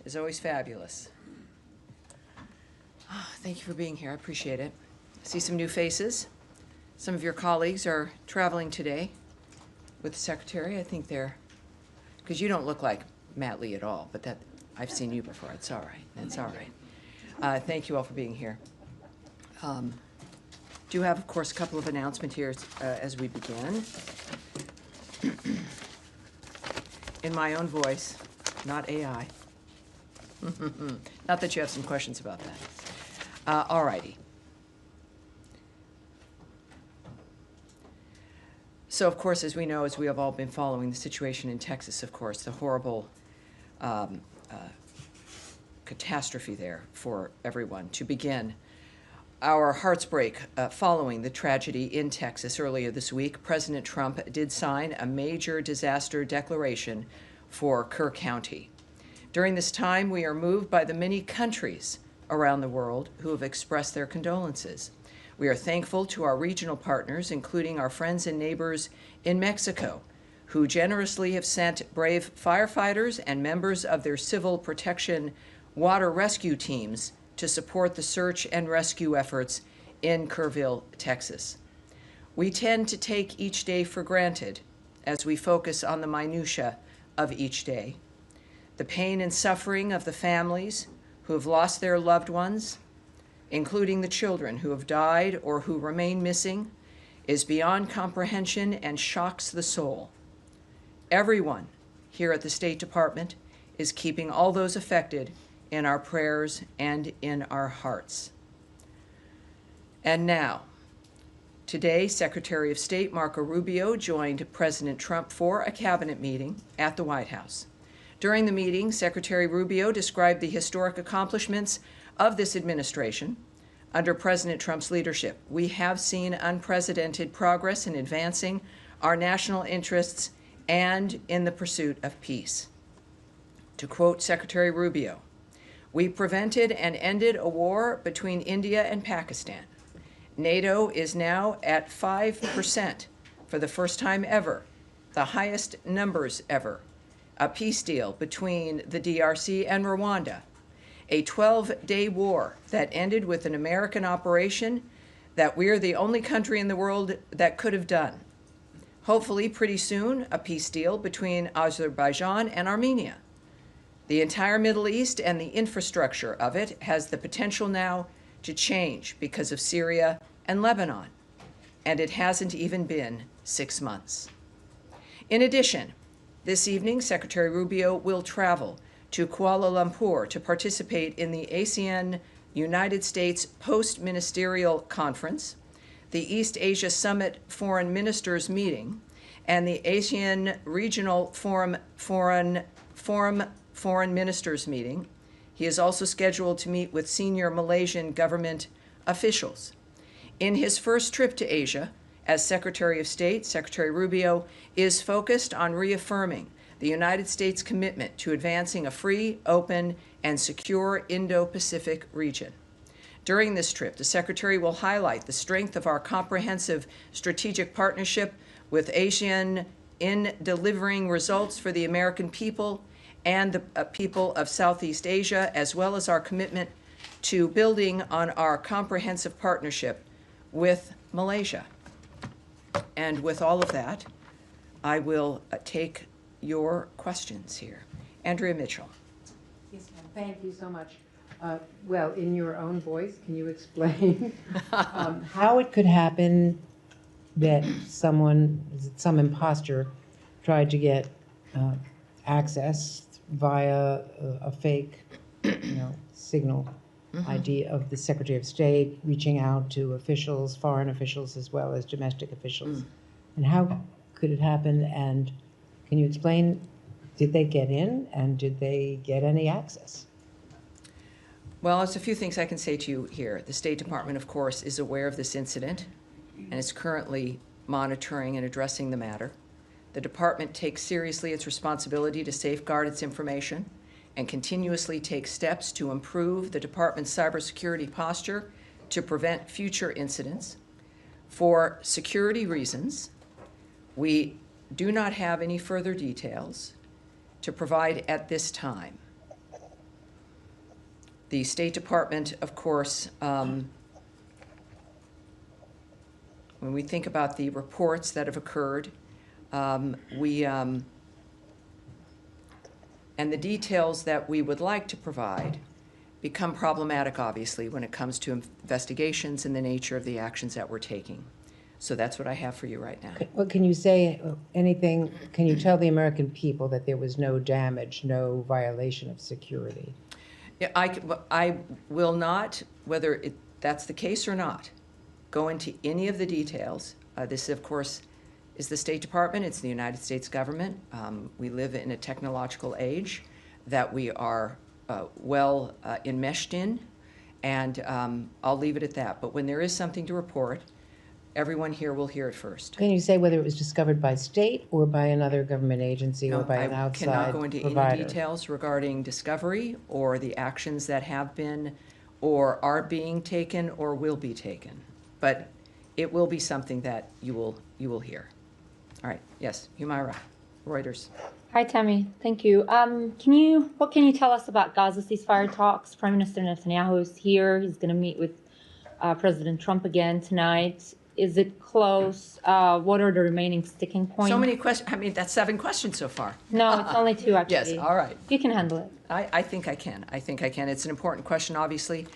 is always fabulous. Oh, thank you for being here. I appreciate it. I see some new faces. Some of your colleagues are traveling today with the Secretary. I think they're, because you don't look like Matt Lee at all, but that I've seen you before. It's all right. That's all right. Thank you all for being here. Do have, of course, a couple of announcements here as we begin. In my own voice, not AI. Not that you have some questions about that. All righty. So, of course, as we know, as we have all been following the situation in Texas, of course, the horrible catastrophe there for everyone. To begin, our hearts break following the tragedy in Texas earlier this week. President Trump did sign a major disaster declaration for Kerr County. During this time, we are moved by the many countries around the world who have expressed their condolences. We are thankful to our regional partners, including our friends and neighbors in Mexico, who generously have sent brave firefighters and members of their civil protection water rescue teams to support the search and rescue efforts in Kerrville, Texas. We tend to take each day for granted as we focus on the minutia of each day. The pain and suffering of the families who have lost their loved ones, including the children who have died or who remain missing, is beyond comprehension and shocks the soul. Everyone here at the State Department is keeping all those affected in our prayers and in our hearts. And now, today, Secretary of State Marco Rubio joined President Trump for a cabinet meeting at the White House. During the meeting, Secretary Rubio described the historic accomplishments of this administration under President Trump's leadership. We have seen unprecedented progress in advancing our national interests and in the pursuit of peace. To quote Secretary Rubio, "We prevented and ended a war between India and Pakistan. NATO is now at 5% for the first time ever, the highest numbers ever. A peace deal between the DRC and Rwanda. A 12-day war that ended with an American operation that we're the only country in the world that could have done. Hopefully, pretty soon, a peace deal between Azerbaijan and Armenia. The entire Middle East and the infrastructure of it has the potential now to change because of Syria and Lebanon, and it hasn't even been 6 months." In addition, this evening, Secretary Rubio will travel to Kuala Lumpur to participate in the ASEAN United States Post-Ministerial Conference, the East Asia Summit Foreign Ministers Meeting, and the ASEAN Regional Foreign Ministers Meeting. He is also scheduled to meet with senior Malaysian government officials. In his first trip to Asia as Secretary of State, Secretary Rubio is focused on reaffirming the United States' commitment to advancing a free, open, and secure Indo-Pacific region. During this trip, the Secretary will highlight the strength of our comprehensive strategic partnership with ASEAN in delivering results for the American people and the people of Southeast Asia, as well as our commitment to building on our comprehensive partnership with Malaysia. And with all of that, I will take your questions here. Andrea Mitchell. Yes, ma'am. Thank you so much. Well, in your own voice, can you explain how it could happen that some imposter tried to get access via a fake, signal ID of the Secretary of State reaching out to officials, foreign officials, as well as domestic officials? And how could it happen? And can you explain, did they get in and did they get any access? Well, there's a few things I can say to you here. The State Department, of course, is aware of this incident and is currently monitoring and addressing the matter. The department takes seriously its responsibility to safeguard its information and continuously takes steps to improve the department's cybersecurity posture to prevent future incidents. For security reasons, we do not have any further details to provide at this time. The State Department, of course, when we think about the reports that have occurred, and the details that we would like to provide become problematic, obviously, when it comes to investigations and the nature of the actions that we're taking. So that's what I have for you right now. Well, can you say anything, can you tell the American people that there was no damage, no violation of security? Yeah, I will not, whether that's the case or not, go into any of the details. This, of course, is the State Department. It's the United States government. We live in a technological age that we are well enmeshed in, and I'll leave it at that. But when there is something to report, everyone here will hear it first. Can you say whether it was discovered by state or by another government agency or by an outside provider? I cannot go into any details regarding discovery or the actions that have been or are being taken or will be taken. But it will be something that you will hear. All right. Yes, Humaira, Reuters. Hi, Tammy. Thank you. What can you tell us about Gaza ceasefire talks? Prime Minister Netanyahu is here. He's going to meet with President Trump again tonight. Is it close? What are the remaining sticking points? So many questions. I mean, that's 7 questions so far. No, it's only 2, actually. Yes, all right. You can handle it. I think I can. I think I can. It's an important question, obviously.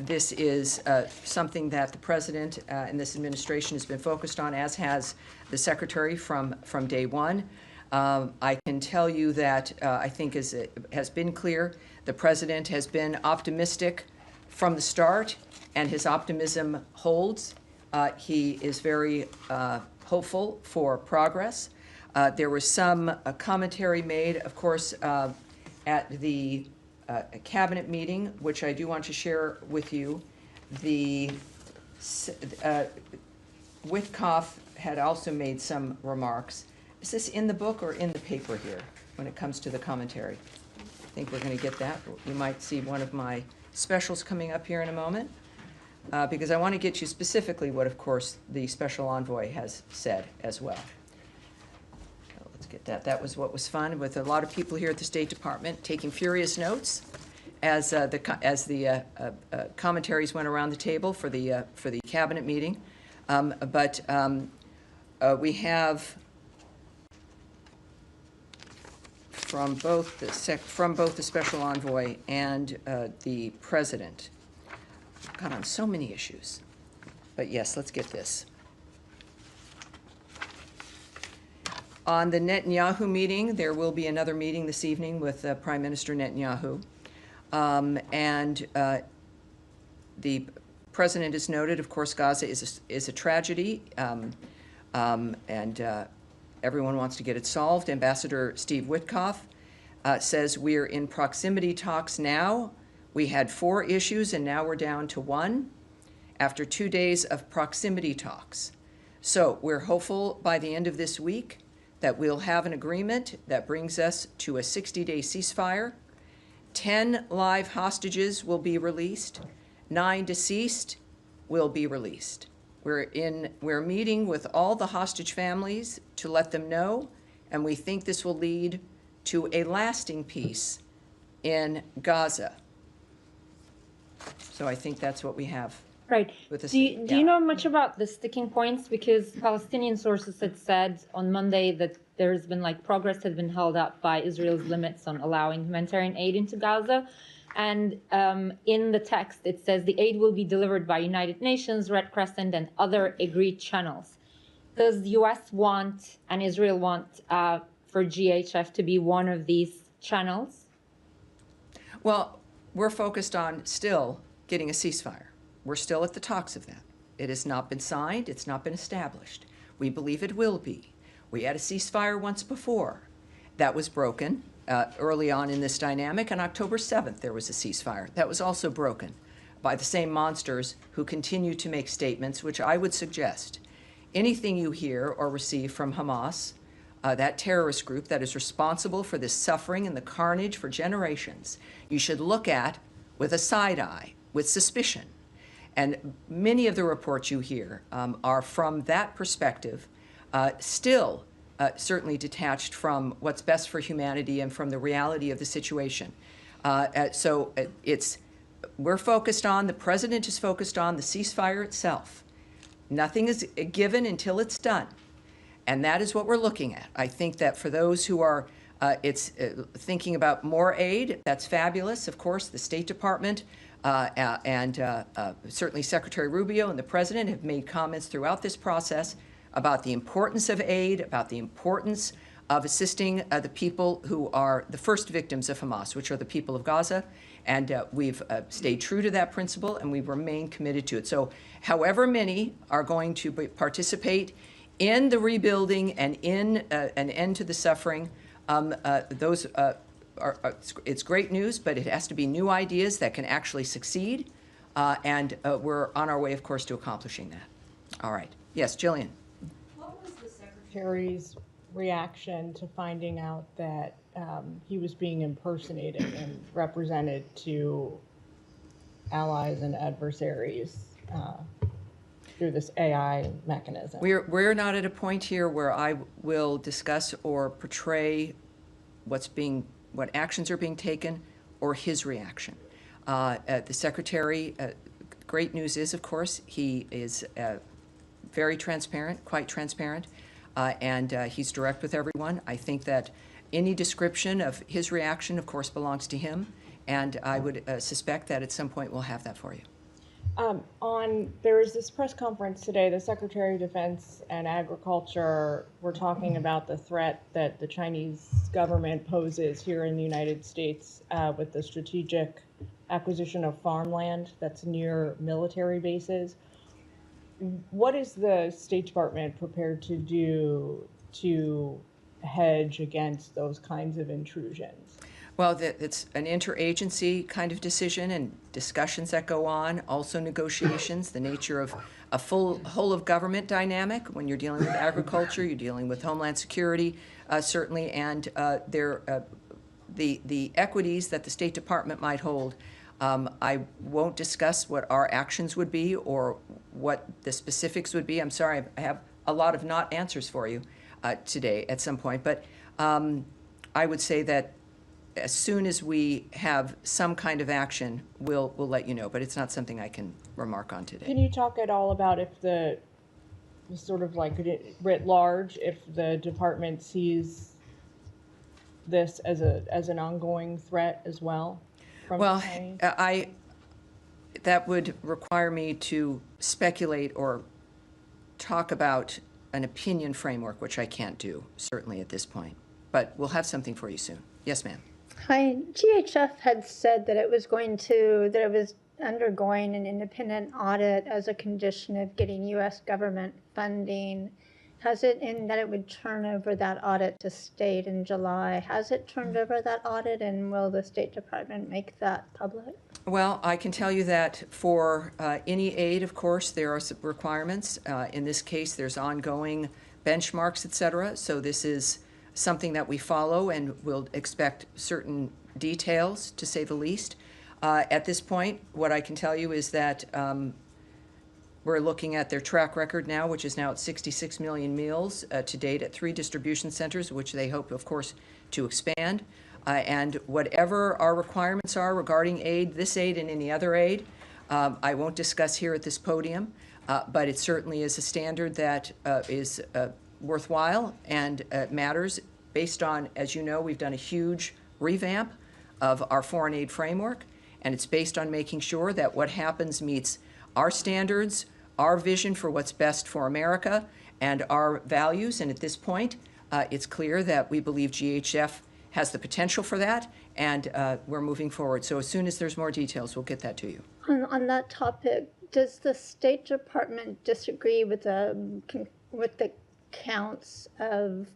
This is something that the President and this administration has been focused on, as has the Secretary from day one. I can tell you that I think, as it has been clear, the President has been optimistic from the start, and his optimism holds. He is very hopeful for progress. There was some commentary made, of course, at the cabinet meeting, which I do want to share with you. The Witkoff had also made some remarks. Is this in the book or in the paper here when it comes to the commentary? I think we're going to get that. You might see one of my specials coming up here in a moment. Because I want to get you specifically what, of course, the special envoy has said as well. So let's get that. That was what was fun, with a lot of people here at the State Department taking furious notes as the commentaries went around the table for the cabinet meeting. We have from both the special envoy and the president. Got on so many issues. But yes, let's get this. On the Netanyahu meeting, there will be another meeting this evening with Prime Minister Netanyahu. The president has noted, of course, Gaza is a tragedy, and everyone wants to get it solved. Ambassador Steve Witkoff says we're in proximity talks now. We had 4 issues, and now we're down to 1 after 2 days of proximity talks. So we're hopeful by the end of this week that we'll have an agreement that brings us to a 60-day ceasefire. 10 live hostages will be released. 9 deceased will be released. We're meeting with all the hostage families to let them know, and we think this will lead to a lasting peace in Gaza. So I think that's what we have. Right. Do you know much about the sticking points? Because Palestinian sources had said on Monday that there's been progress has been held up by Israel's limits on allowing humanitarian aid into Gaza. And in the text, it says the aid will be delivered by United Nations, Red Crescent, and other agreed channels. Does the U.S. want and Israel want for GHF to be one of these channels? Well, we're focused on still getting a ceasefire. We're still at the talks of that. It has not been signed. It's not been established. We believe it will be. We had a ceasefire once before. That was broken early on in this dynamic. On October 7th, there was a ceasefire. That was also broken by the same monsters who continue to make statements, which I would suggest anything you hear or receive from Hamas, that terrorist group that is responsible for this suffering and the carnage for generations, you should look at with a side eye, with suspicion. And many of the reports you hear are from that perspective, still certainly detached from what's best for humanity and from the reality of the situation. So it's we're focused on, the president is focused on the ceasefire itself. Nothing is given until it's done. And that is what we're looking at. I think that for those who are thinking about more aid, that's fabulous. Of course, the State Department and certainly Secretary Rubio and the president have made comments throughout this process about the importance of aid, about the importance of assisting the people who are the first victims of Hamas, which are the people of Gaza. And we've stayed true to that principle, and we remain committed to it. So however many are going to participate in the rebuilding and in an end to the suffering, it's great news, but it has to be new ideas that can actually succeed. And we're on our way, of course, to accomplishing that. All right. Yes, Jillian. What was the Secretary's reaction to finding out that he was being impersonated and represented to allies and adversaries through this AI mechanism? We're not at a point here where I will discuss or portray what actions are being taken or his reaction. The Secretary, great news is, of course, he is very transparent, quite transparent, and he's direct with everyone. I think that any description of his reaction, of course, belongs to him, and I would suspect that at some point we'll have that for you. There was this press conference today, the Secretary of Defense and Agriculture were talking about the threat that the Chinese government poses here in the United States with the strategic acquisition of farmland that's near military bases. What is the State Department prepared to do to hedge against those kinds of intrusions? Well, it's an interagency kind of decision and discussions that go on, also negotiations, the nature of a full whole of government dynamic. When you're dealing with agriculture, you're dealing with Homeland Security, certainly, and the equities that the State Department might hold. I won't discuss what our actions would be or what the specifics would be. I'm sorry, I have a lot of not answers for you today at some point, but I would say that as soon as we have some kind of action, we'll let you know, but it's not something I can remark on today. Can you talk at all about if the sort of like writ large, if the department sees this as an ongoing threat as well? Well, that would require me to speculate or talk about an opinion framework, which I can't do, certainly at this point. But we'll have something for you soon. Yes, ma'am. Hi. GHF had said that it was undergoing an independent audit as a condition of getting U.S. government funding. Has it, in that it would turn over that audit to state in July? Has it turned over that audit, and will the State Department make that public? Well, I can tell you that for any aid, of course, there are some requirements. In this case, there's ongoing benchmarks, et cetera. So this is something that we follow and will expect certain details, to say the least. At this point, what I can tell you is that we're looking at their track record now, which is now at 66 million meals to date at 3 distribution centers, which they hope, of course, to expand. And whatever our requirements are regarding aid, this aid and any other aid, I won't discuss here at this podium, but it certainly is a standard that is worthwhile and matters based on, as you know, we've done a huge revamp of our foreign aid framework, and it's based on making sure that what happens meets our standards, our vision for what's best for America, and our values. And at this point, it's clear that we believe GHF has the potential for that, and we're moving forward. So as soon as there's more details, we'll get that to you. On that topic, does the State Department disagree with the counts of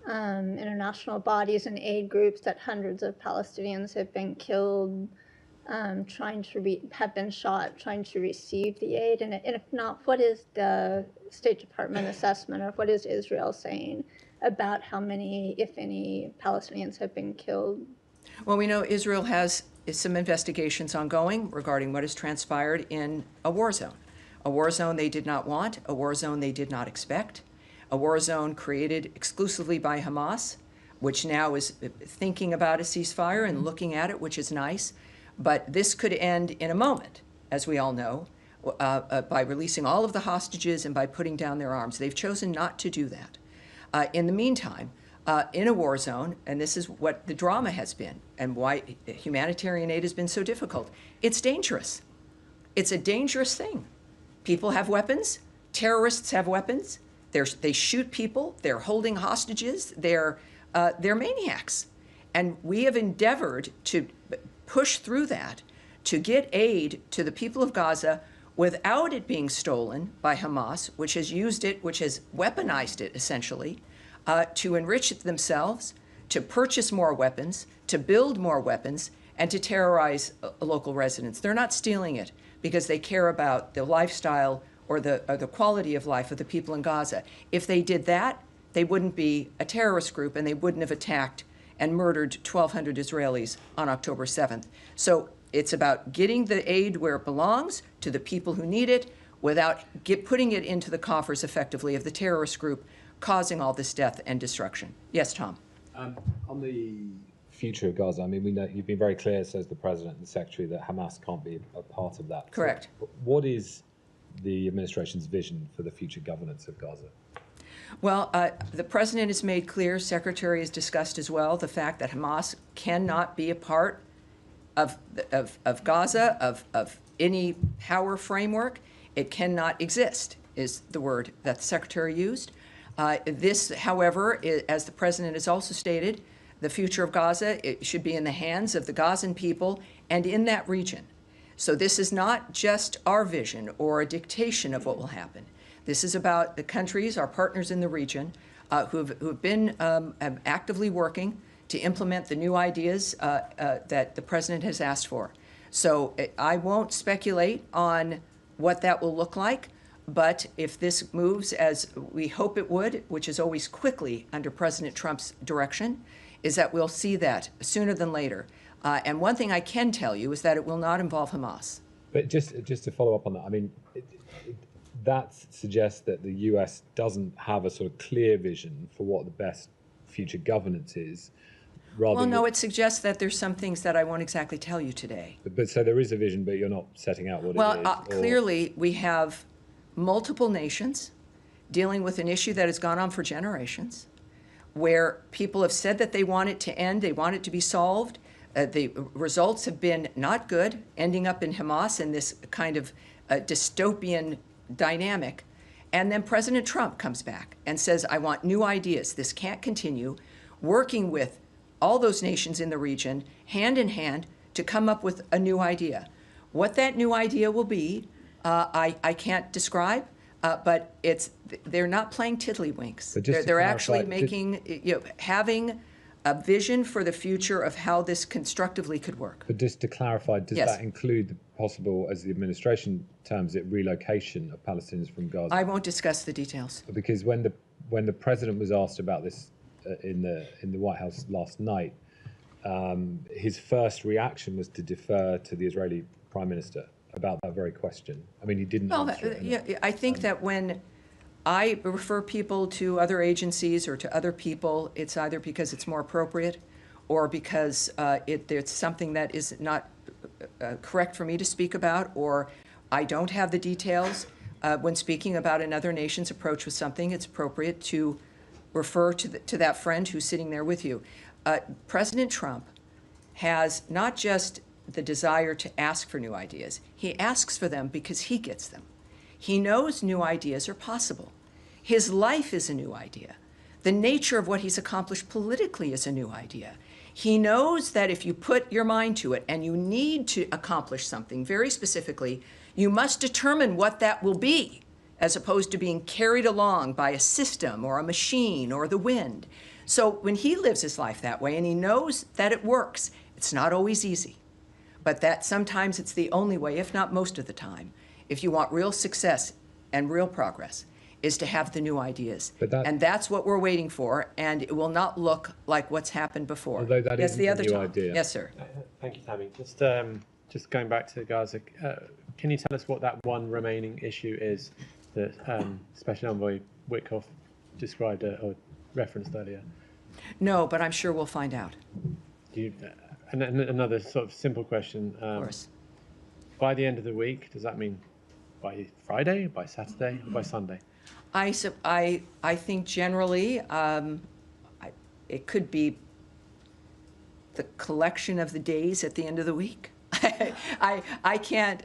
international bodies and aid groups that hundreds of Palestinians have been killed, have been shot trying to receive the aid? And if not, what is the State Department assessment, or what is Israel saying about how many, if any, Palestinians have been killed? Well, we know Israel has some investigations ongoing regarding what has transpired in a war zone they did not want, a war zone they did not expect, a war zone created exclusively by Hamas, which now is thinking about a ceasefire and looking at it, which is nice. But this could end in a moment, as we all know, by releasing all of the hostages and by putting down their arms. They've chosen not to do that. In the meantime, in a war zone, and this is what the drama has been and why humanitarian aid has been so difficult, it's dangerous. It's a dangerous thing. People have weapons. Terrorists have weapons. They shoot people. They're holding hostages. They're maniacs. And we have endeavored to push through that, to get aid to the people of Gaza without it being stolen by Hamas, which has used it, which has weaponized it, essentially, to enrich it themselves, to purchase more weapons, to build more weapons, and to terrorize local residents. They're not stealing it because they care about the lifestyle or the quality of life of the people in Gaza. If they did that, they wouldn't be a terrorist group and they wouldn't have attacked and murdered 1,200 Israelis on October 7th. So it's about getting the aid where it belongs to the people who need it without putting it into the coffers effectively of the terrorist group causing all this death and destruction. Yes, Tom. On the future of Gaza, I mean, we know you've been very clear, says the President and the Secretary, that Hamas can't be a part of that. Correct. So, what is the administration's vision for the future governance of Gaza? Well, the President has made clear, Secretary has discussed as well, the fact that Hamas cannot be a part of Gaza, of any power framework. It cannot exist, is the word that the Secretary used. This, however, as the President has also stated, the future of Gaza, it should be in the hands of the Gazan people and in that region. So this is not just our vision or a dictation of what will happen. This is about the countries, our partners in the region, who have been actively working to implement the new ideas that the President has asked for. So I won't speculate on what that will look like, but if this moves as we hope it would, which is always quickly under President Trump's direction, is that we'll see that sooner than later. And one thing I can tell you is that it will not involve Hamas. But just to follow up on that, I mean, that suggests that the US doesn't have a sort of clear vision for what the best future governance is. Rather Well, no, it suggests that there's some things that I won't exactly tell you today. But so there is a vision, but you're not setting out what it is? Well, clearly we have multiple nations dealing with an issue that has gone on for generations, where people have said that they want it to end, they want it to be solved. The results have been not good, ending up in Hamas in this kind of dystopian dynamic. And then President Trump comes back and says, I want new ideas. This can't continue. Working with all those nations in the region, hand in hand, to come up with a new idea. What that new idea will be, I can't describe, but they're not playing tiddlywinks. They're actually making, having a vision for the future of how this constructively could work. But just to clarify, does Yes. that include the possible, as the administration terms it, relocation of Palestinians from Gaza? I won't discuss the details. Because when the president was asked about this in the White House last night, his first reaction was to defer to the Israeli Prime Minister about that very question. I mean, he didn't answer it. Yeah, I think that when I refer people to other agencies or to other people, it's either because it's more appropriate or because it's something that is not correct for me to speak about, or I don't have the details. When speaking about another nation's approach with something, it's appropriate to refer to that friend who's sitting there with you. President Trump has not just the desire to ask for new ideas. He asks for them because he gets them. He knows new ideas are possible. His life is a new idea. The nature of what he's accomplished politically is a new idea. He knows that if you put your mind to it and you need to accomplish something very specifically, you must determine what that will be, as opposed to being carried along by a system or a machine or the wind. So when he lives his life that way and he knows that it works, it's not always easy, but that sometimes it's the only way, if not most of the time, if you want real success and real progress, is to have the new ideas. And that's what we're waiting for, and it will not look like what's happened before. Although that yes, is the a other new Tom. idea. Yes, sir. Thank you, Tammy. Just going back to Gaza, can you tell us what that one remaining issue is that Special Envoy Witkoff described or referenced earlier? No, but I'm sure we'll find out. And then another sort of simple question. Of course. By the end of the week, does that mean by Friday, by Saturday, or by Sunday? I think generally it could be the collection of the days at the end of the week. I can't,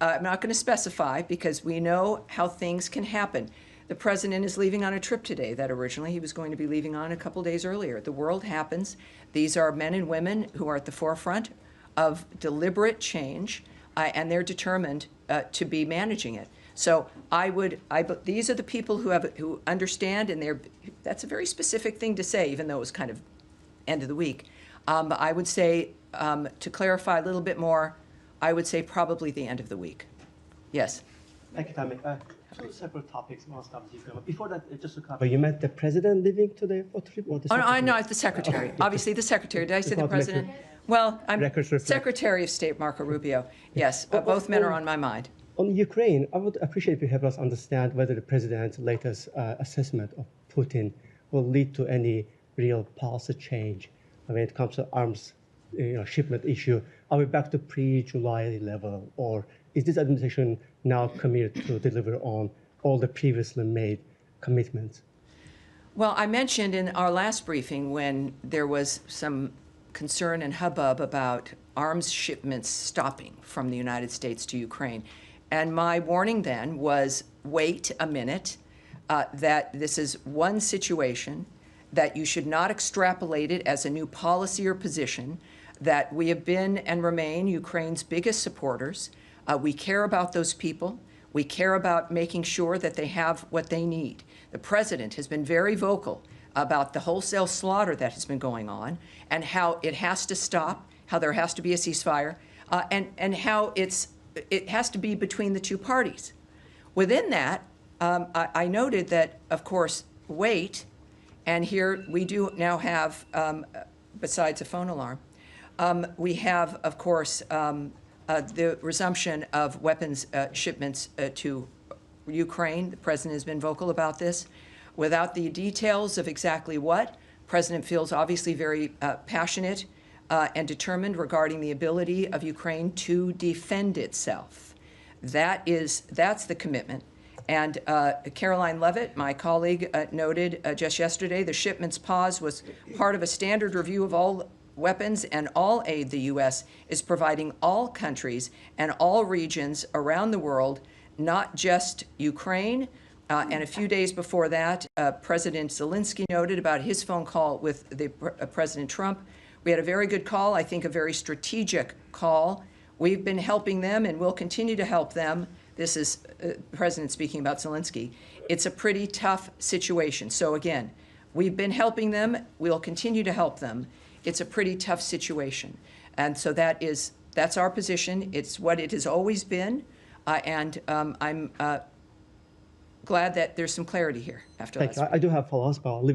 I'm not going to specify because we know how things can happen. The president is leaving on a trip today that originally he was going to be leaving on a couple days earlier. The world happens. These are men and women who are at the forefront of deliberate change, and they're determined to be managing it. So these are the people who understand, and that's a very specific thing to say, even though it was kind of end of the week. I would say, to clarify a little bit more, I would say probably the end of the week. Yes. Thank you, Tammy. Two separate topics. Before that, just to clarify, you meant the president leaving today for trip, or the secretary? No, the secretary. Obviously, the secretary. Did I say the president? Well, I'm Secretary of State Marco Rubio. Yes, both men are on my mind. On Ukraine, I would appreciate if you help us understand whether the president's latest assessment of Putin will lead to any real policy change when it comes to arms shipment issue. Are we back to pre-July level, or is this administration now committed to deliver on all the previously made commitments? Well, I mentioned in our last briefing when there was some concern and hubbub about arms shipments stopping from the United States to Ukraine. And my warning then was, wait a minute, that this is one situation, that you should not extrapolate it as a new policy or position, that we have been and remain Ukraine's biggest supporters. We care about those people. We care about making sure that they have what they need. The president has been very vocal about the wholesale slaughter that has been going on and how it has to stop, how there has to be a ceasefire, and how it has to be between the two parties. Within that, I noted that, of course, wait, and here we do now have, besides a phone alarm, we have, of course, the resumption of weapons shipments to Ukraine. The president has been vocal about this. Without the details of exactly what, the president feels obviously very passionate and determined regarding the ability of Ukraine to defend itself. That's the commitment. And Caroline Levitt, my colleague, noted just yesterday the shipments pause was part of a standard review of all weapons and all aid the U.S. is providing all countries and all regions around the world, not just Ukraine. And a few days before that, President Zelensky noted about his phone call with President Trump. We had a very good call, I think a very strategic call. We've been helping them and will continue to help them. This is the President speaking about Zelensky. It's a pretty tough situation. So again, we've been helping them. We'll continue to help them. It's a pretty tough situation. And so that's our position. It's what it has always been. And I'm glad that there's some clarity here after last week. I do have follow-ups, but I'll leave